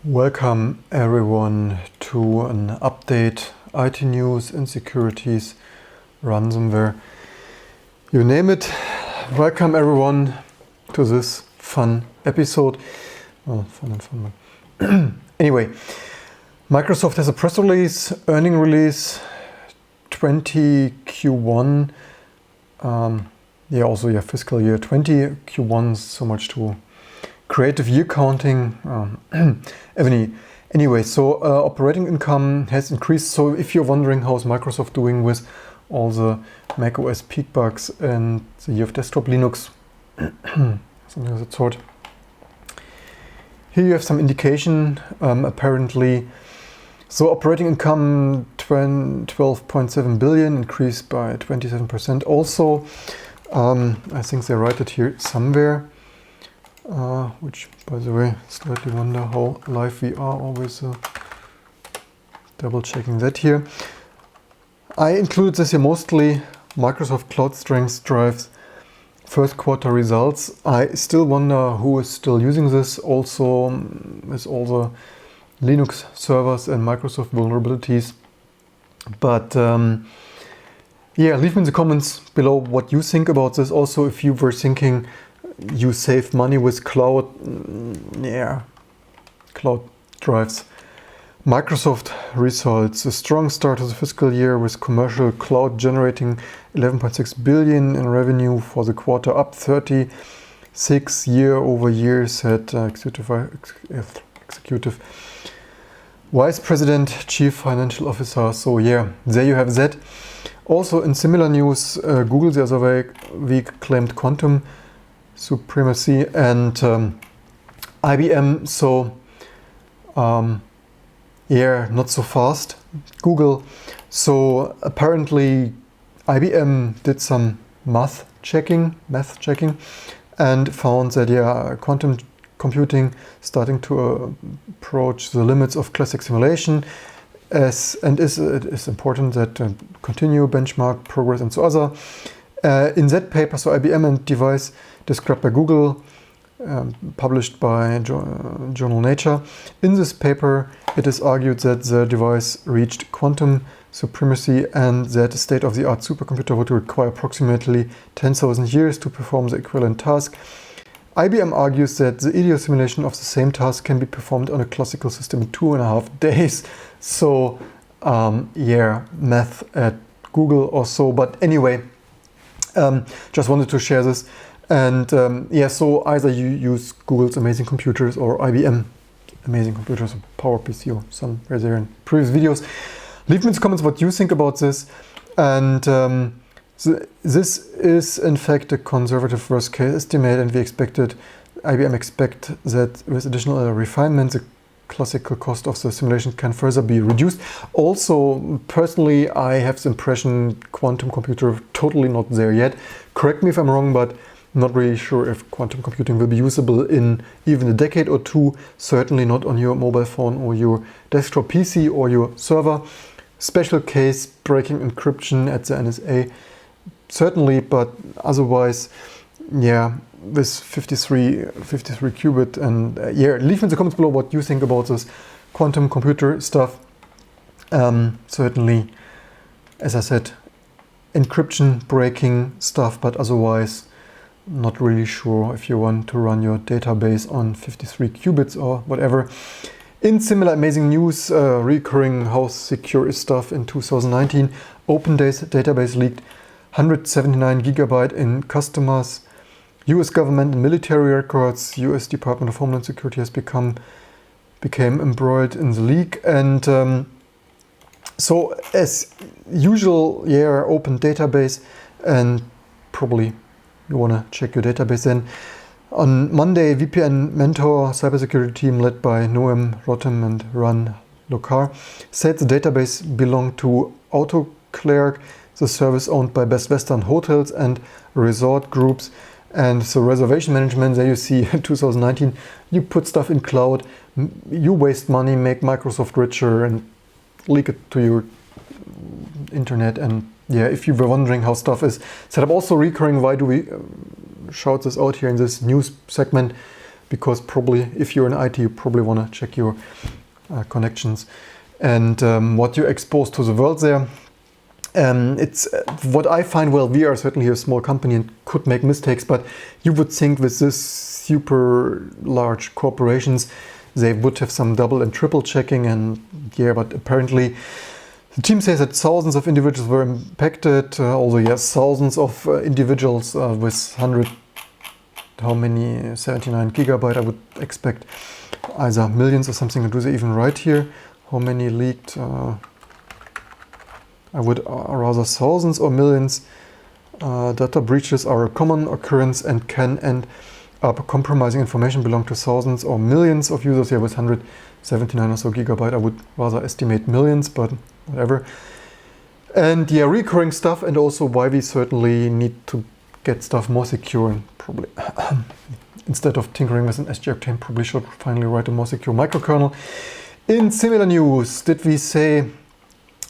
Welcome everyone to an update, IT news, insecurities, ransomware, you name it. Welcome everyone to this fun episode. Well, fun and fun. Anyway, Microsoft has a press release, earning release, 20 Q1. Fiscal year 20 Q1, so much to creative year counting. Anyway, so operating income has increased. So if you're wondering how's Microsoft doing with all the macOS peak bugs and the year of desktop Linux, something of that sort. Here you have some indication, apparently. So operating income 12.7 billion, increased by 27%. Also, I think they write it here somewhere. Which, by the way, slightly wonder how live we are, always double checking that here. I included this here mostly. Microsoft Cloud Strength drives first quarter results. I still wonder who is still using this, also with all the Linux servers and Microsoft vulnerabilities. But leave me in the comments below what you think about this. Also, if you were thinking you save money with cloud, cloud drives. Microsoft results, a strong start to the fiscal year with commercial cloud generating 11.6 billion in revenue for the quarter, up 36 year-over-year, said executive Vice President, Chief Financial Officer. So yeah, there you have that. Also in similar news, Google the other week claimed quantum supremacy, and IBM, so not so fast. Google, so apparently IBM did some math checking and found that quantum computing starting to approach the limits of classic simulation, it is important that continue benchmark progress and so other. In that paper, so IBM and device described by Google, published by journal Nature. In this paper, it is argued that the device reached quantum supremacy and that a state-of-the-art supercomputer would require approximately 10,000 years to perform the equivalent task. IBM argues that the ideal simulation of the same task can be performed on a classical system in 2.5 days. So, math at Google or so. But anyway, just wanted to share this. And so either you use Google's amazing computers or IBM amazing computers, or PowerPC or some were there in previous videos. Leave me in the comments what you think about this. And this is in fact a conservative worst case estimate, and IBM expect that with additional refinement, the classical cost of the simulation can further be reduced. Also, personally, I have the impression quantum computer totally not there yet. Correct me if I'm wrong, but not really sure if quantum computing will be usable in even a decade or two. Certainly not on your mobile phone or your desktop PC or your server. Special case breaking encryption at the NSA, certainly, but otherwise, with 53 qubit. And leave me in the comments below what you think about this quantum computer stuff. Certainly, as I said, encryption breaking stuff, but otherwise not really sure if you want to run your database on 53 qubits or whatever. In similar amazing news, recurring how secure is stuff in 2019, database leaked 179 gigabyte in customers, US government and military records. US Department of Homeland Security has became embroiled in the leak. And so as usual, open database, and probably you want to check your database then. On Monday, VPN Mentor cybersecurity team led by Noam Rotem and Ran Lokar said the database belonged to AutoClerk, the service owned by Best Western hotels and resort groups. And so reservation management, there you see 2019, you put stuff in cloud, you waste money, make Microsoft richer and leak it to your internet. And if you were wondering how stuff is set up, also recurring, why do we shout this out here in this news segment? because probably if you're in IT, you probably want to check your connections and what you expose to the world there. It's what I find, well, we are certainly a small company and could make mistakes, but you would think with this super large corporations, they would have some double and triple checking, and yeah, but apparently the team says that thousands of individuals were impacted, although yes, thousands of individuals with 100, how many, 79 gigabyte I would expect, either millions or something. Do they even write here how many leaked? I would rather thousands or millions. Data breaches are a common occurrence and can end up compromising information belong to thousands or millions of users. Here with 179 or so gigabyte, I would rather estimate millions, but whatever. And yeah, recurring stuff, and also why we certainly need to get stuff more secure, and probably instead of tinkering with an SGOptane, probably should finally write a more secure microkernel. In similar news, did we say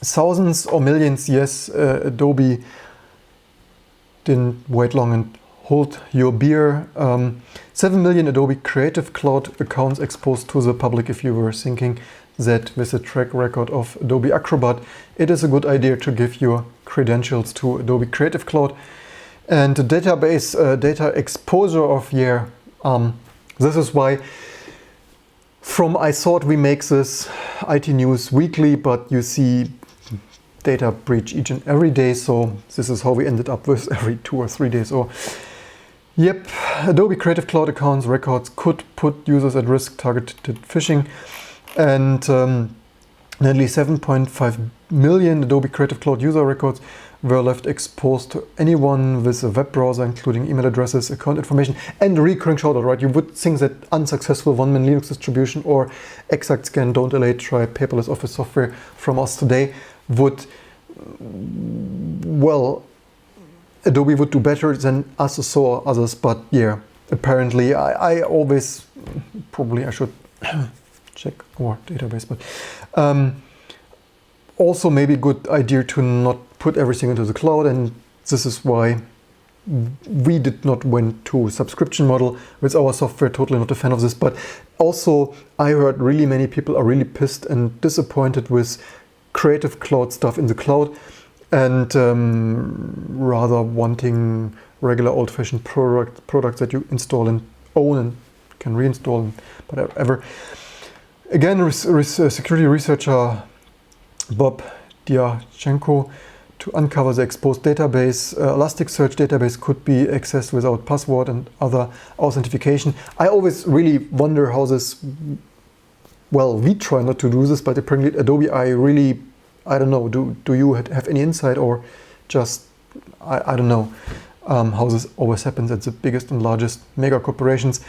thousands or millions? Yes, Adobe didn't wait long and hold your beer. 7 million Adobe Creative Cloud accounts exposed to the public. If you were thinking that with a track record of Adobe Acrobat, it is a good idea to give your credentials to Adobe Creative Cloud. And the database data exposure of year, this is why I thought we make this IT news weekly, but you see data breach each and every day, so this is how we ended up with every 2 or 3 days. Or yep, Adobe Creative Cloud accounts records could put users at risk, targeted phishing, and nearly 7.5 million Adobe Creative Cloud user records were left exposed to anyone with a web browser, including email addresses, account information, and recurring shoutout, right? You would think that unsuccessful one-man Linux distribution or exact scan, don't delay, try paperless office software from us today would, well, Adobe would do better than us or others, but yeah, apparently I always, probably I should check our database, but also maybe a good idea to not put everything into the cloud, and this is why we did not went to subscription model with our software. Totally not a fan of this, but also I heard really many people are really pissed and disappointed with Creative Cloud stuff in the cloud, and rather wanting regular old-fashioned products that you install and own and can reinstall and whatever. Again, security researcher Bob Diachenko, to uncover the exposed database. Elasticsearch database could be accessed without password and other authentication. I always really wonder how this, well, we try not to do this, but apparently Adobe, I don't know, do you have any insight, or just, I don't know how this always happens at the biggest and largest mega corporations.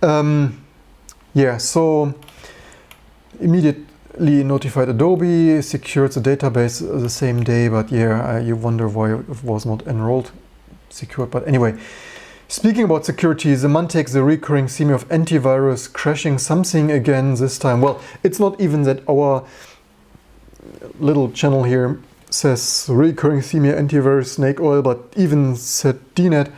Yeah, so immediately notified Adobe, secured the database the same day, but yeah, you wonder why it was not enrolled, secured. But anyway, speaking about security, Symantec, the recurring theme of antivirus, crashing something again this time. Well, it's not even that our little channel here says recurring theme antivirus snake oil, but even ZDNet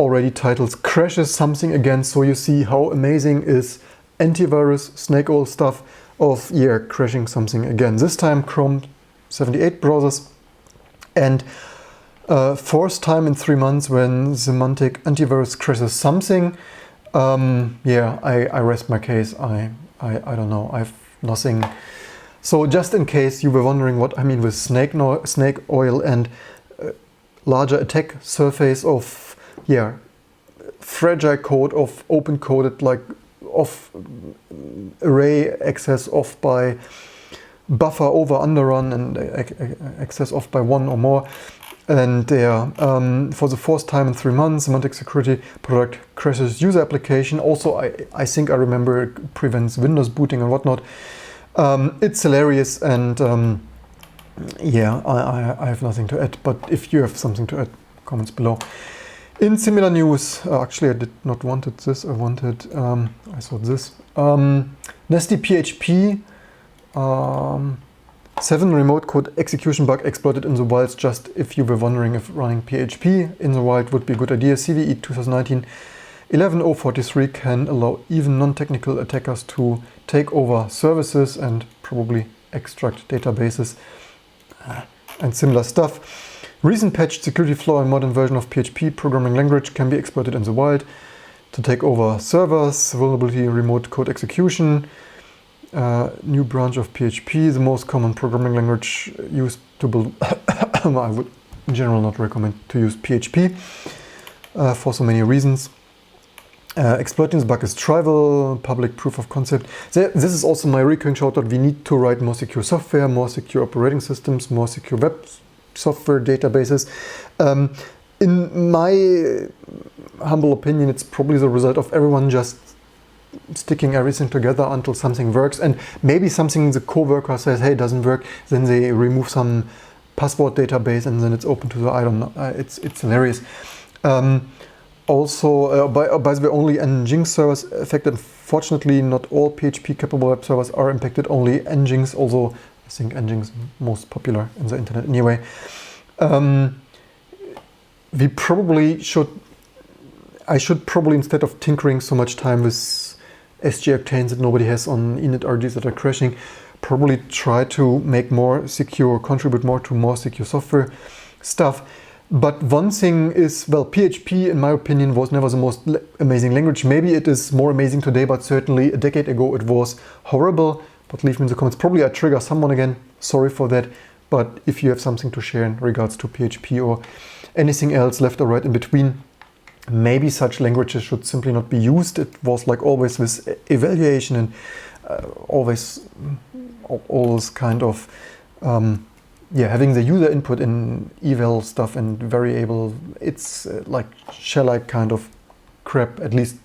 already titles crashes something again. So you see how amazing is antivirus snake oil stuff of, yeah, crashing something again. This time Chrome 78 browsers, and fourth time in 3 months when Symantec antivirus crashes something. Yeah, I rest my case. I don't know. I've nothing. So just in case you were wondering what I mean with snake oil and larger attack surface of, yeah, fragile code of open coded, like of array access off by buffer over underrun and access off by 1 or more. And for the fourth time in 3 months, Symantec security product crashes user application. Also, I think I remember it prevents Windows booting and whatnot. It's hilarious, and yeah, I have nothing to add, but if you have something to add, comments below. In similar news, actually I did not wanted this, I thought this. Nasty PHP 7 remote code execution bug exploited in the wild. Just if you were wondering if running PHP in the wild would be a good idea. CVE 2019 11043 can allow even non-technical attackers to take over services and probably extract databases and similar stuff. Recent patched security flaw in modern version of PHP programming language can be exploited in the wild to take over servers, vulnerability in remote code execution, new branch of PHP, the most common programming language used to build. I would in general not recommend to use PHP for so many reasons. Exploiting the bug is trivial, public proof of concept. This is also my recurring shout out. We need to write more secure software, more secure operating systems, more secure web software databases. In my humble opinion, it's probably the result of everyone just sticking everything together until something works, and maybe something the co-worker says, hey, doesn't work, then they remove some password database and then it's open to the, I don't know, it's hilarious. Also, by the way, only Nginx servers affected. Fortunately, not all PHP-capable web servers are impacted, only Nginx, although I think Nginx is most popular in the internet anyway. We probably should, I should probably, instead of tinkering so much time with SG-Octanes that nobody has on init.rgs that are crashing, probably try to make more secure, contribute more to more secure software stuff. But one thing is, well, PHP, in my opinion, was never the most amazing language. Maybe it is more amazing today, but certainly a decade ago it was horrible. But leave me in the comments. Probably I trigger someone again. Sorry for that. But if you have something to share in regards to PHP or anything else left or right in between, maybe such languages should simply not be used. It was like always with evaluation and always all this kind of having the user input in eval stuff and variable, it's like shell-like kind of crap, at least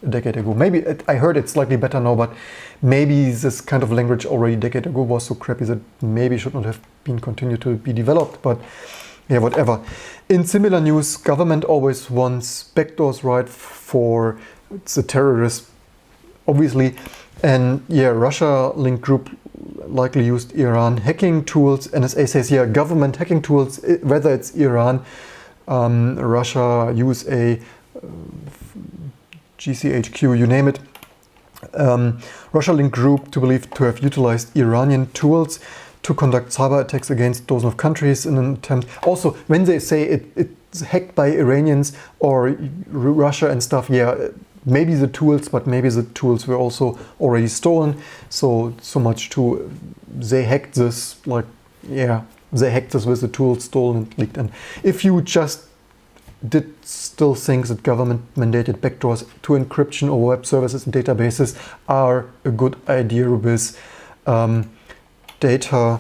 a decade ago. Maybe I heard it's slightly better now, but maybe this kind of language already a decade ago was so crappy that maybe should not have been continued to be developed, but yeah, whatever. In similar news, government always wants backdoors right for the terrorists, obviously. And yeah, Russia linked group likely used Iran hacking tools. NSA says, yeah, government hacking tools, whether it's Iran, Russia, USA, GCHQ, you name it. Russia linked group to believe to have utilized Iranian tools to conduct cyber attacks against dozens of countries in an attempt. Also, when they say it's hacked by Iranians or Russia and stuff, yeah, maybe the tools, but maybe the tools were also already stolen. So much to, they hacked this, like, yeah, they hacked this with the tools stolen and leaked. And if you just did still think that government mandated backdoors to encryption or web services and databases are a good idea with data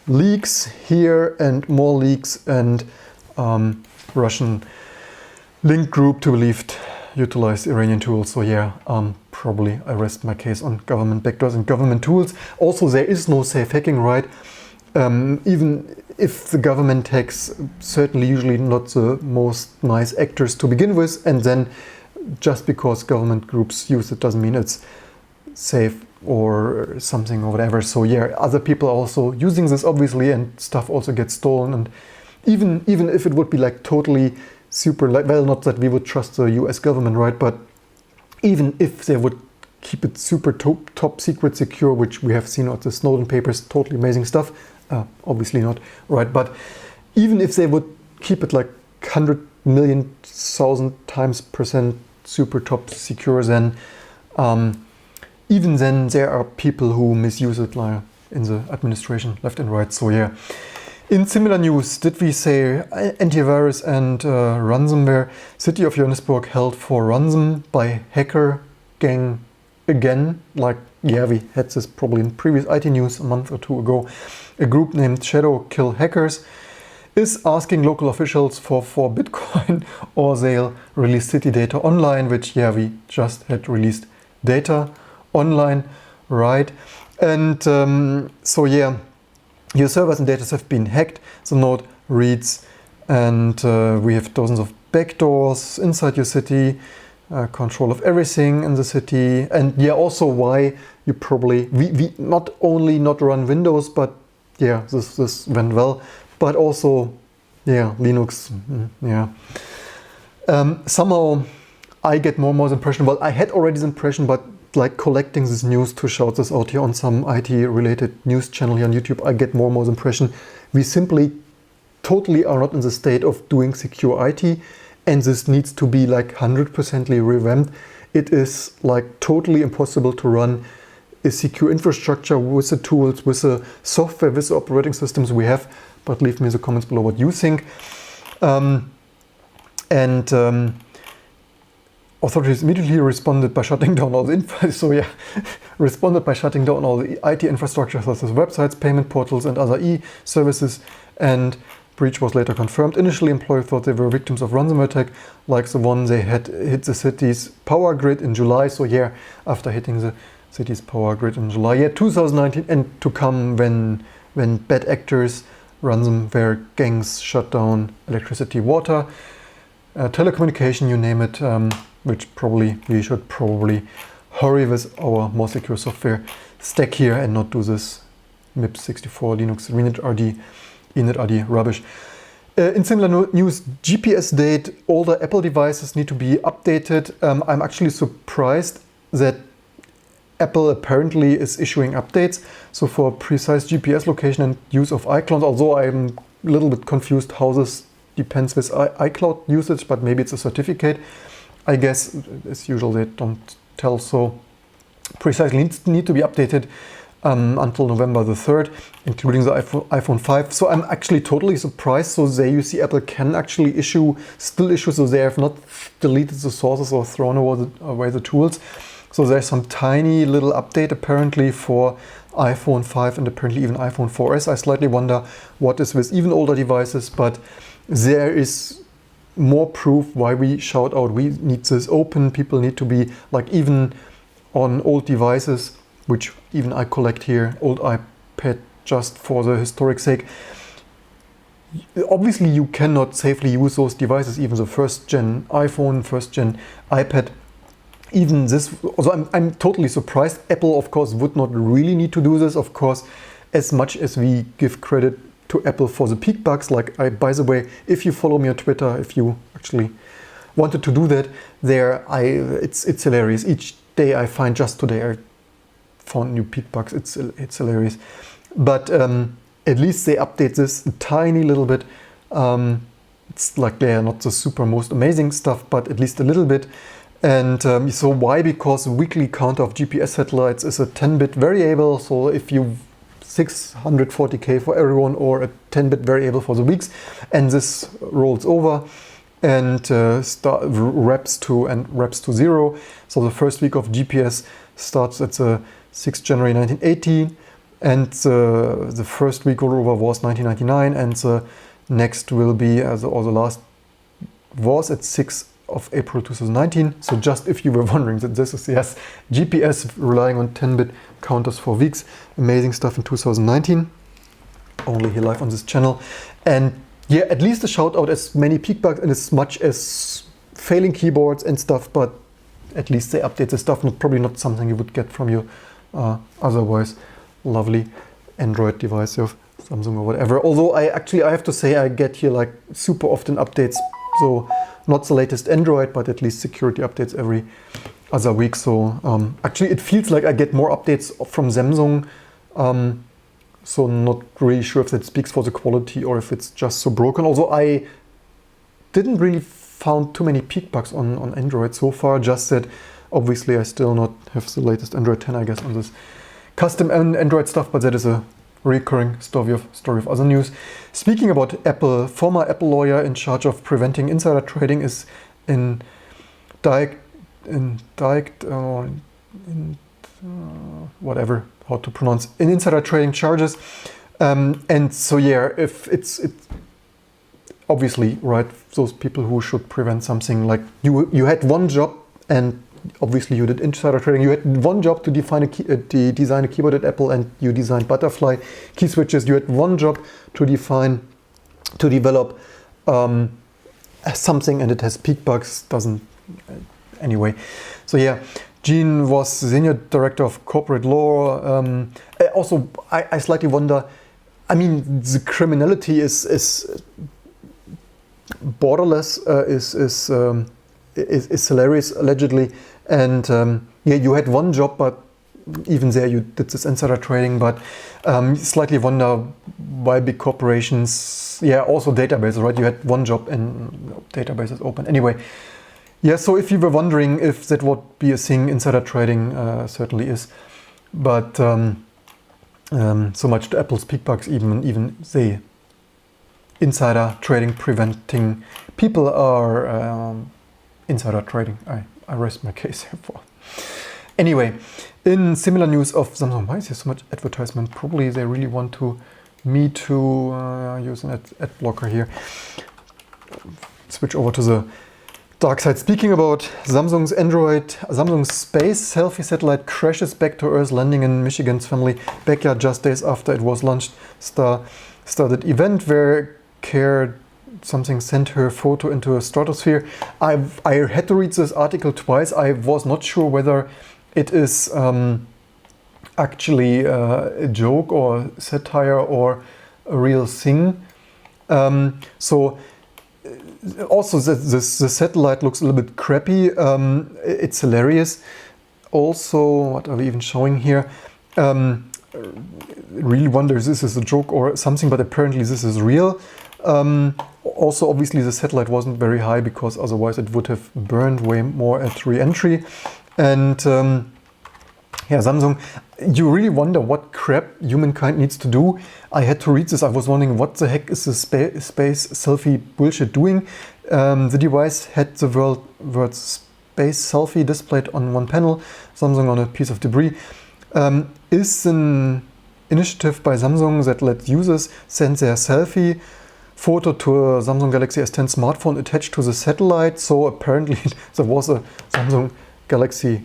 leaks here and more leaks, and Russian link group to believed utilized Iranian tools. So yeah, probably I rest my case on government backdoors and government tools. Also, there is no safe hacking, right? Even if the government hacks, certainly usually not the most nice actors to begin with, and then just because government groups use it doesn't mean it's safe or something or whatever. So yeah, other people are also using this obviously, and stuff also gets stolen. And even if it would be like totally super, like, well, not that we would trust the US government, right? But even if they would keep it super top secret secure, which we have seen at the Snowden papers, totally amazing stuff. Obviously not, right? But even if they would keep it like 100,000,000 times percent super top secure, then even then there are people who misuse it, like in the administration, left and right. So yeah. In similar news, did we say antivirus and ransomware? City of Johannesburg held for ransom by hacker gang again. Like, yeah, we had this probably in previous IT news a month or two ago. A group named Shadow Kill Hackers is asking local officials for Bitcoin or they'll release city data online, which, yeah, we just had released data online, right? And so yeah, your servers and data have been hacked, the node reads, and we have dozens of backdoors inside your city, control of everything in the city. And yeah, also why you probably, we not only not run Windows, but yeah, this went well, but also, yeah, Linux, yeah. Somehow I get more and more the impression, well, I had already the impression, but like collecting this news to shout this out here on some IT related news channel here on YouTube, I get more and more the impression we simply totally are not in the state of doing secure IT, and this needs to be like 100% revamped. It is like totally impossible to run a secure infrastructure with the tools, with the software, with the operating systems we have. But leave me in the comments below what you think. Authorities immediately responded by shutting down all the responded by shutting down all the IT infrastructure such as websites, payment portals, and other e-services. And breach was later confirmed. Initially, employees thought they were victims of ransomware attack, like the one they had hit the city's power grid in July. So yeah, after hitting the city's power grid in July, 2019, and to come when bad actors, ransomware gangs shut down electricity, water, telecommunication, you name it, which we should probably hurry with our more secure software stack here and not do this MIPS64 Linux initRD rubbish. In similar news, GPS date, older Apple devices need to be updated. I'm actually surprised that Apple apparently is issuing updates. So for precise GPS location and use of iCloud, although I'm a little bit confused how this depends with iCloud usage, but maybe it's a certificate. I guess, as usual, they don't tell so precisely. Need to be updated until November the 3rd, including the iPhone 5. So I'm actually totally surprised. So there you see Apple can actually still issue, so they have not deleted the sources or thrown away the tools. So there's some tiny little update apparently for iPhone 5 and apparently even iPhone 4S. I slightly wonder what is with even older devices, but there is more proof why we shout out we need this open. People need to be like, even on old devices, which even I collect here, old iPad, just for the historic sake. Obviously you cannot safely use those devices, even the first gen iPhone, first gen iPad. Even this, also I'm totally surprised. Apple, of course, would not really need to do this. Of course, as much as we give credit to Apple for the peak bugs, like by the way, if you follow me on Twitter, if you actually wanted to do that, it's hilarious. Each day I find, just today I found new peak bugs. It's hilarious. But at least they update this a tiny little bit. It's like they are not the super most amazing stuff, but at least a little bit. And so why? Because the weekly count of GPS satellites is a 10-bit variable. So if you 640K for everyone, or a 10-bit variable for the weeks, and this rolls over and wraps to 0. So the first week of GPS starts at the 6th January 1980, and the first week rollover was 1999, and the next will be, or the last was at 6th of April 2019. So just if you were wondering, that this is, yes, GPS relying on 10-bit counters for weeks. Amazing stuff in 2019, only here live on this channel. And yeah, at least a shout out as many peak bugs and as much as failing keyboards and stuff, but at least they update the stuff. Probably not something you would get from your otherwise lovely Android device of Samsung or whatever. Although I have to say I get here like super often updates. So not the latest Android, but at least security updates every other week. So actually it feels like I get more updates from Samsung. So not really sure if that speaks for the quality or if it's just so broken. Although I didn't really found too many peak bugs on Android so far. Just that obviously I still not have the latest Android 10, I guess, on this custom Android stuff, but that is a recurring story of other news. Speaking about Apple, former Apple lawyer in charge of preventing insider trading is whatever how to pronounce, in insider trading charges. And so yeah, if it's obviously right, those people who should prevent something, like you had one job, and obviously you did insider trading. You had one job to design a keyboard at Apple, and you designed butterfly key switches. You had one job to develop something, and it has peak bugs. Doesn't anyway. So yeah, Gene was senior director of corporate law. Also, I slightly wonder. I mean, the criminality is borderless. is hilarious, allegedly. And yeah, you had one job, but even there you did this insider trading. But slightly wonder why big corporations, yeah, also databases, right? You had one job and databases open. Anyway, yeah, so if you were wondering if that would be a thing, insider trading certainly is. But so much to Apple's peak bugs, even they insider trading preventing people are insider trading. I rest my case therefore. Anyway, in similar news of Samsung, why is there so much advertisement? Probably they really want me to use an ad blocker here. Switch over to the dark side. Speaking about Samsung's space selfie satellite crashes back to Earth, landing in Michigan's family backyard just days after it was launched. Started event where something sent her photo into a stratosphere. I had to read this article twice. I was not sure whether it is actually a joke or satire or a real thing. So also the satellite looks a little bit crappy. It's hilarious. Also, what are we even showing here? Really wonder if this is a joke or something, but apparently this is real. Also, obviously the satellite wasn't very high because otherwise it would have burned way more at re-entry. And yeah, Samsung, you really wonder what crap humankind needs to do. I had to read this. I was wondering what the heck is the space selfie bullshit doing. The device had the word space selfie displayed on one panel, Samsung on a piece of debris. Is an initiative by Samsung that lets users send their selfie photo to a Samsung Galaxy S10 smartphone attached to the satellite. So apparently there was a Samsung Galaxy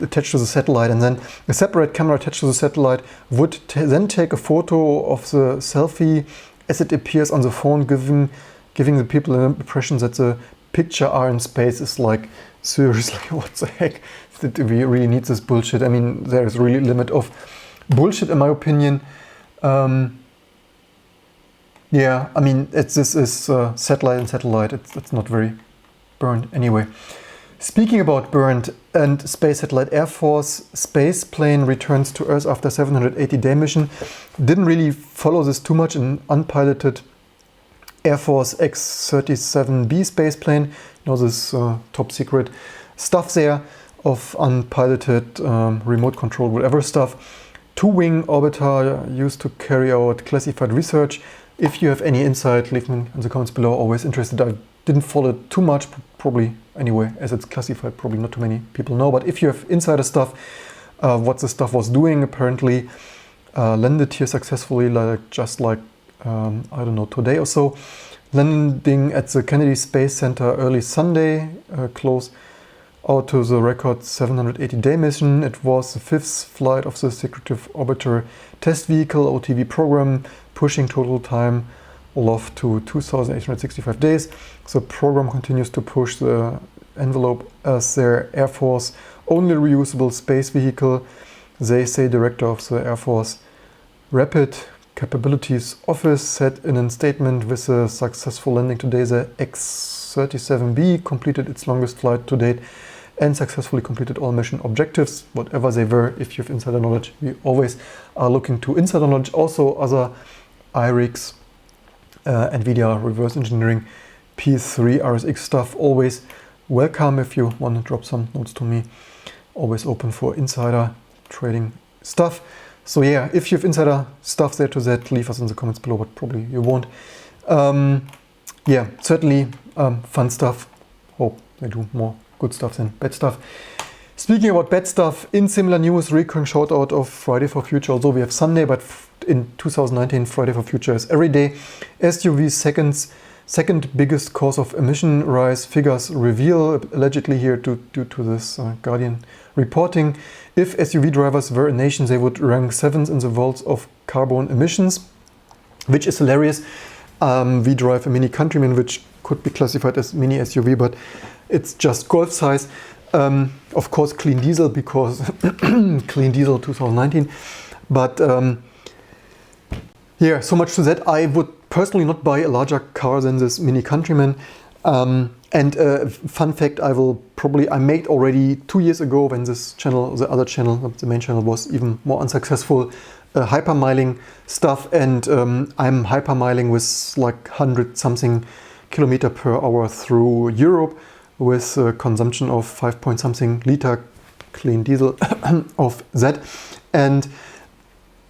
attached to the satellite, and then a separate camera attached to the satellite would then take a photo of the selfie as it appears on the phone, giving the people an impression that the picture are in space. Is like, seriously, what the heck? Did we really need this bullshit? I mean, there is really a limit of bullshit in my opinion. Yeah, I mean, this is satellite and satellite. It's not very burned anyway. Speaking about burned and space satellite, Air Force space plane returns to Earth after 780-day mission. Didn't really follow this too much. An unpiloted Air Force X-37B space plane. You know, this top secret stuff there of unpiloted remote control whatever stuff. Two-wing orbiter used to carry out classified research. If you have any insight, leave me in the comments below. Always interested. I didn't follow it too much, probably anyway, as it's classified, probably not too many people know. But if you have insider stuff, what the stuff was doing, apparently landed here successfully, I don't know, today or so. Landing at the Kennedy Space Center early Sunday, close out to the record 780-day mission. It was the 5th flight of the Secretive Orbiter Test Vehicle OTV program, pushing total time aloft to 2,865 days. The program continues to push the envelope as their Air Force only reusable space vehicle. They say director of the Air Force Rapid Capabilities Office said in a statement, with a successful landing today, the X-37B completed its longest flight to date and successfully completed all mission objectives, whatever they were. If you have insider knowledge, we always are looking to insider knowledge. Also other IRIX, NVIDIA reverse engineering, P3 RSX stuff, always welcome if you want to drop some notes to me. Always open for insider trading stuff. So yeah, if you have insider stuff there to that, leave us in the comments below, but probably you won't. Yeah, certainly fun stuff. Hope they do more good stuff than bad stuff. Speaking about bad stuff, in similar news, recurring shout out of Friday for Future. Although we have Sunday, but in 2019, Friday for Future is every day. SUV second biggest cause of emission rise, figures reveal, allegedly here due to this Guardian reporting. If SUV drivers were a nation, they would rank 7th in the world of carbon emissions, which is hilarious. We drive a Mini Countryman, which could be classified as mini SUV, but it's just Golf size. Of course, clean diesel, because clean diesel 2019. But yeah, so much to that. I would personally not buy a larger car than this Mini Countryman. And fun fact, I made already 2 years ago, when this channel, the other channel, the main channel, was even more unsuccessful, hypermiling stuff, and I'm hypermiling with like 100 something kilometer per hour through Europe with a consumption of 5 point something liter clean diesel of that. And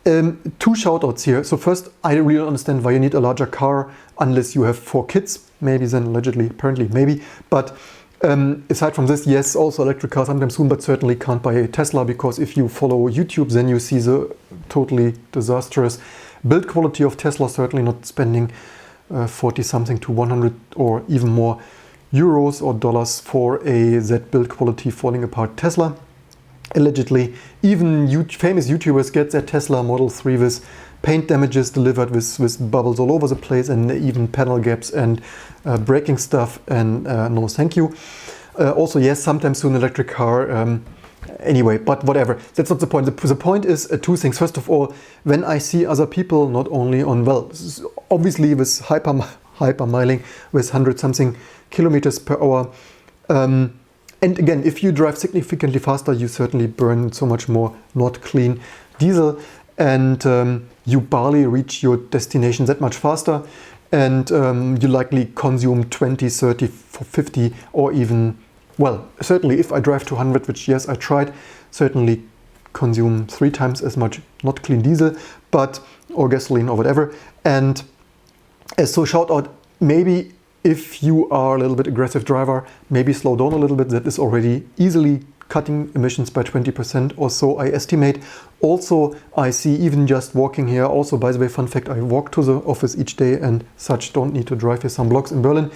2 shoutouts here. So first, I really don't understand why you need a larger car unless you have 4 kids. Maybe then allegedly, apparently, maybe. But aside from this, yes, also electric car sometime soon, but certainly can't buy a Tesla, because if you follow YouTube, then you see the totally disastrous build quality of Tesla. Certainly not spending 40 something to 100 or even more euros or dollars for that build quality falling apart Tesla. Allegedly, even famous YouTubers get their Tesla Model 3 with paint damages delivered with bubbles all over the place, and even panel gaps and braking stuff, and no thank you. Also, yes, sometime soon electric car. Anyway, but whatever, that's not the point. The point is 2 things. First of all, when I see other people, not only on, well, obviously with hypermiling with 100 something kilometers per hour, and again, if you drive significantly faster, you certainly burn so much more not clean diesel, and you barely reach your destination that much faster, and you likely consume 20, 30, 50, or even, well, certainly if I drive to 100, which yes, I tried, certainly consume 3 times as much not clean diesel, but, or gasoline or whatever. And so shout out, maybe if you are a little bit aggressive driver, maybe slow down a little bit. That is already easily cutting emissions by 20% or so, I estimate. Also, I see even just walking here, also by the way, fun fact, I walk to the office each day and such, don't need to drive here some blocks in Berlin,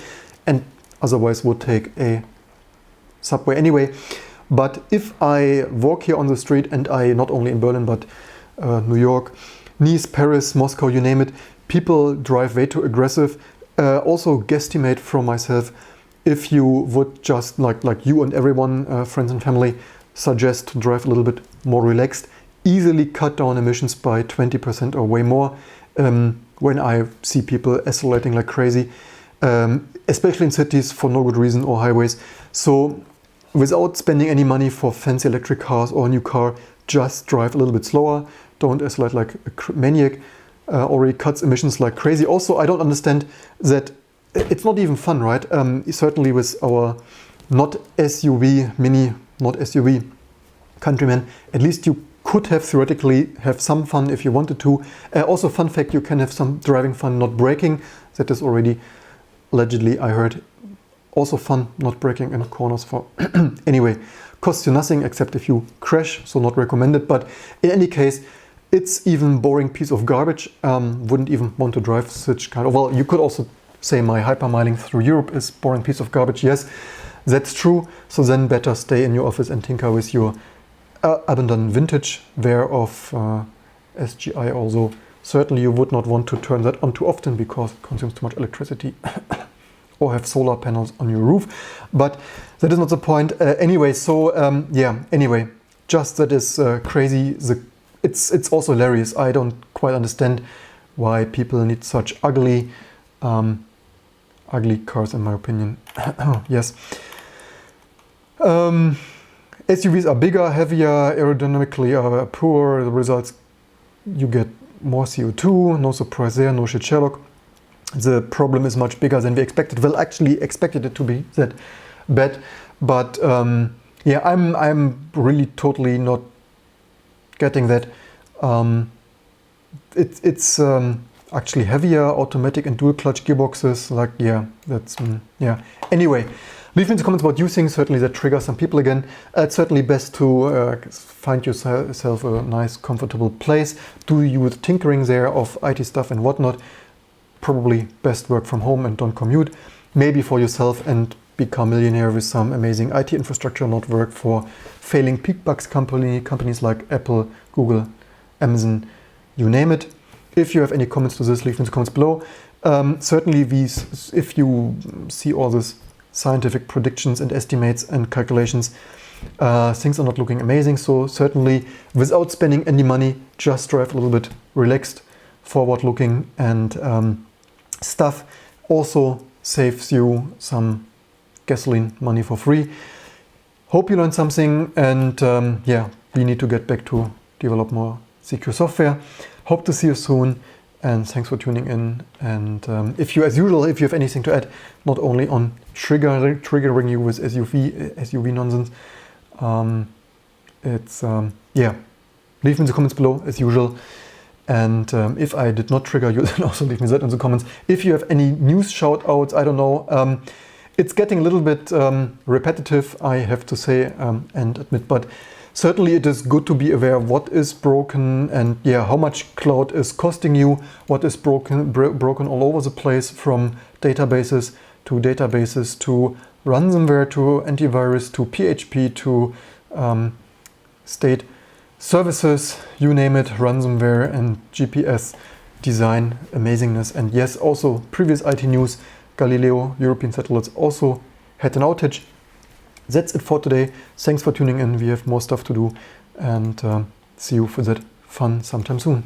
and otherwise would take a subway anyway. But if I walk here on the street, and I, not only in Berlin, but New York, Nice, Paris, Moscow, you name it, people drive way too aggressive. Also guesstimate from myself, if you would just, like you and everyone, friends and family, suggest to drive a little bit more relaxed, easily cut down emissions by 20% or way more. When I see people accelerating like crazy, especially in cities for no good reason, or highways. So without spending any money for fancy electric cars or a new car, just drive a little bit slower. Don't accelerate like a maniac. Already cuts emissions like crazy. Also, I don't understand that it's not even fun, right? Certainly with our not SUV, not SUV countrymen, at least you could have theoretically have some fun if you wanted to. Also, fun fact, you can have some driving fun not braking. That is already, allegedly, I heard, also fun not braking in corners for anyway, costs you nothing except if you crash, so not recommended. But in any case, it's even boring piece of garbage. Wouldn't even want to drive such kind of, well, you could also say my hypermiling through Europe is boring piece of garbage. Yes, that's true. So then better stay in your office and tinker with your abandoned vintage wear of SGI. Also, certainly you would not want to turn that on too often because it consumes too much electricity. Or have solar panels on your roof. But that is not the point. Anyway, so yeah, anyway, just that is crazy. It's also hilarious. I don't quite understand why people need such ugly cars, in my opinion. Yes. SUVs are bigger, heavier, aerodynamically are poor. The results, you get more CO2. No surprise there, no shit Sherlock. The problem is much bigger than we expected. Well, actually expected it to be that bad. But yeah, I'm really totally not getting that. It's actually heavier, automatic and dual clutch gearboxes. Like, yeah, that's yeah. Anyway, leave me in the comments what you think. Certainly that triggers some people again. It's certainly best to find yourself a nice, comfortable place. Do you tinkering there of IT stuff and whatnot. Probably best work from home and don't commute. Maybe for yourself and become a millionaire with some amazing IT infrastructure, not work for failing peak bucks companies like Apple, Google, Amazon, you name it. If you have any comments to this, leave in the comments below. Certainly if you see all these scientific predictions and estimates and calculations, things are not looking amazing. So certainly without spending any money, just drive a little bit relaxed, forward looking, and stuff also saves you some gasoline money for free. Hope you learned something, and yeah, we need to get back to develop more secure software. Hope to see you soon, and thanks for tuning in. And if you, as usual, if you have anything to add, not only on triggering you with SUV nonsense, yeah, leave me in the comments below as usual. And if I did not trigger you, then also leave me that in the comments. If you have any news shout outs, I don't know. It's getting a little bit repetitive, I have to say and admit, but certainly it is good to be aware of what is broken and yeah, how much cloud is costing you, what is broken all over the place, from databases to ransomware to antivirus to PHP to state services, you name it, ransomware and GPS design amazingness. And yes, also previous IT news, Galileo, European satellites also had an outage. That's it for today. Thanks for tuning in. We have more stuff to do, and see you for that fun sometime soon.